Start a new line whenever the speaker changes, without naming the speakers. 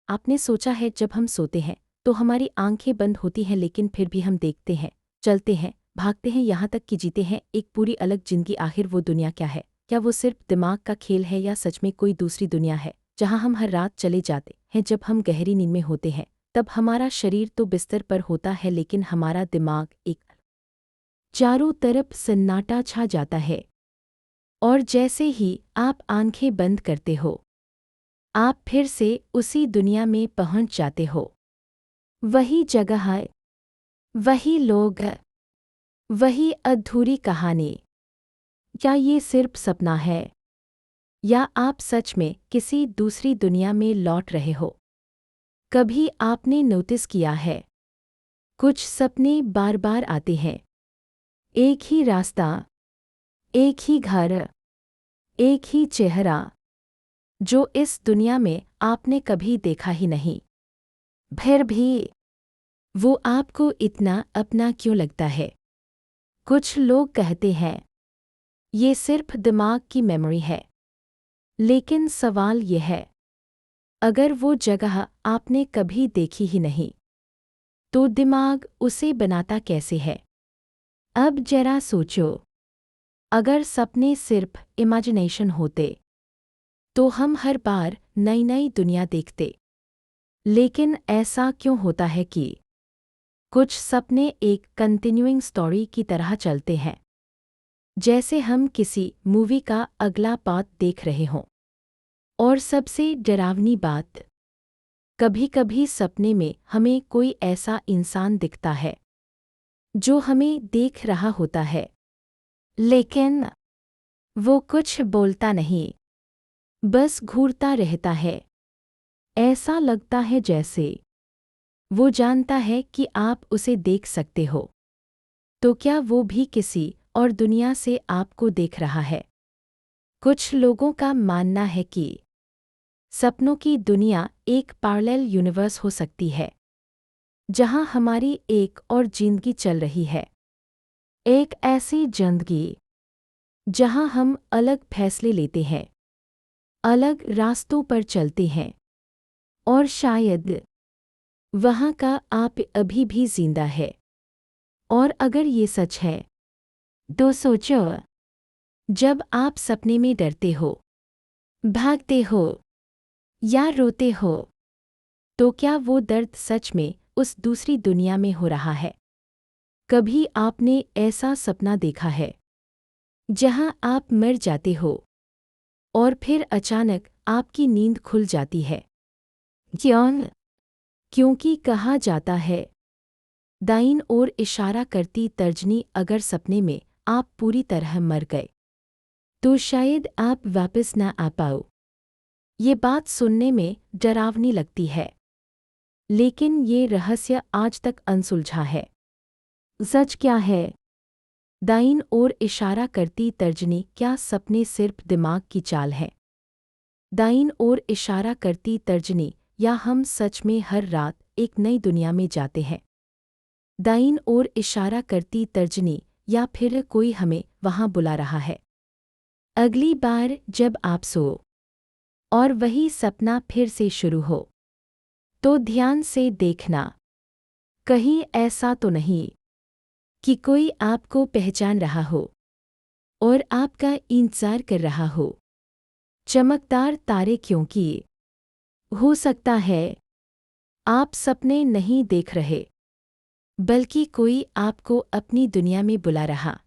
आपने सोचा है जब हम सोते हैं तो हमारी आंखें बंद होती हैं लेकिन फिर भी हम देखते हैं, चलते हैं, भागते हैं यहाँ तक कि जीते हैं एक पूरी अलग जिंदगी। आखिर वो दुनिया क्या है? क्या वो सिर्फ दिमाग का खेल है या सच में कोई दूसरी दुनिया है जहाँ हम हर रात चले जाते हैं? जब हम गहरी नींद में होते हैं तब हमारा शरीर तो बिस्तर पर होता है लेकिन हमारा दिमाग एक चारों तरफ सन्नाटा छा जाता है। और जैसे ही आप आंखें बंद करते हो आप फिर से उसी दुनिया में पहुंच जाते हो। वही जगह है, वही लोग, वही अधूरी कहानी। क्या ये सिर्फ सपना है या आप सच में किसी दूसरी दुनिया में लौट रहे हो? कभी आपने नोटिस किया है कुछ सपने बार बार आते हैं, एक ही रास्ता, एक ही घर, एक ही चेहरा जो इस दुनिया में आपने कभी देखा ही नहीं। फिर भी वो आपको इतना अपना क्यों लगता है? कुछ लोग कहते हैं ये सिर्फ दिमाग की मेमोरी है, लेकिन सवाल यह है अगर वो जगह आपने कभी देखी ही नहीं तो दिमाग उसे बनाता कैसे है? अब जरा सोचो, अगर सपने सिर्फ इमेजिनेशन होते तो हम हर बार नई नई दुनिया देखते। लेकिन ऐसा क्यों होता है कि कुछ सपने एक कंटिन्यूइंग स्टोरी की तरह चलते हैं, जैसे हम किसी मूवी का अगला पार्ट देख रहे हों? और सबसे डरावनी बात, कभी-कभी सपने में हमें कोई ऐसा इंसान दिखता है जो हमें देख रहा होता है, लेकिन वो कुछ बोलता नहीं, बस घूरता रहता है। ऐसा लगता है जैसे वो जानता है कि आप उसे देख सकते हो। तो क्या वो भी किसी और दुनिया से आपको देख रहा है? कुछ लोगों का मानना है कि सपनों की दुनिया एक पैरेलल यूनिवर्स हो सकती है, जहां हमारी एक और जिंदगी चल रही है। एक ऐसी जिंदगी जहां हम अलग फैसले लेते हैं, अलग रास्तों पर चलते हैं, और शायद वहां का आप अभी भी जिंदा है। और अगर ये सच है तो सोचो, जब आप सपने में डरते हो, भागते हो या रोते हो, तो क्या वो दर्द सच में उस दूसरी दुनिया में हो रहा है? कभी आपने ऐसा सपना देखा है जहां आप मर जाते हो और फिर अचानक आपकी नींद खुल जाती है? क्यों? क्योंकि कहा जाता है दाईं ओर इशारा करती तर्जनी, अगर सपने में आप पूरी तरह मर गए तो शायद आप वापस न आ पाओ। ये बात सुनने में डरावनी लगती है, लेकिन ये रहस्य आज तक अनसुलझा है। सच क्या है? दाईं ओर इशारा करती तर्जनी, क्या सपने सिर्फ दिमाग की चाल है? दाईं ओर इशारा करती तर्जनी, या हम सच में हर रात एक नई दुनिया में जाते हैं? दाईं ओर इशारा करती तर्जनी, या फिर कोई हमें वहां बुला रहा है? अगली बार जब आप सो और वही सपना फिर से शुरू हो, तो ध्यान से देखना, कहीं ऐसा तो नहीं कि कोई आपको पहचान रहा हो और आपका इंतजार कर रहा हो। चमकदार तारे, क्योंकि हो सकता है आप सपने नहीं देख रहे, बल्कि कोई आपको अपनी दुनिया में बुला रहा।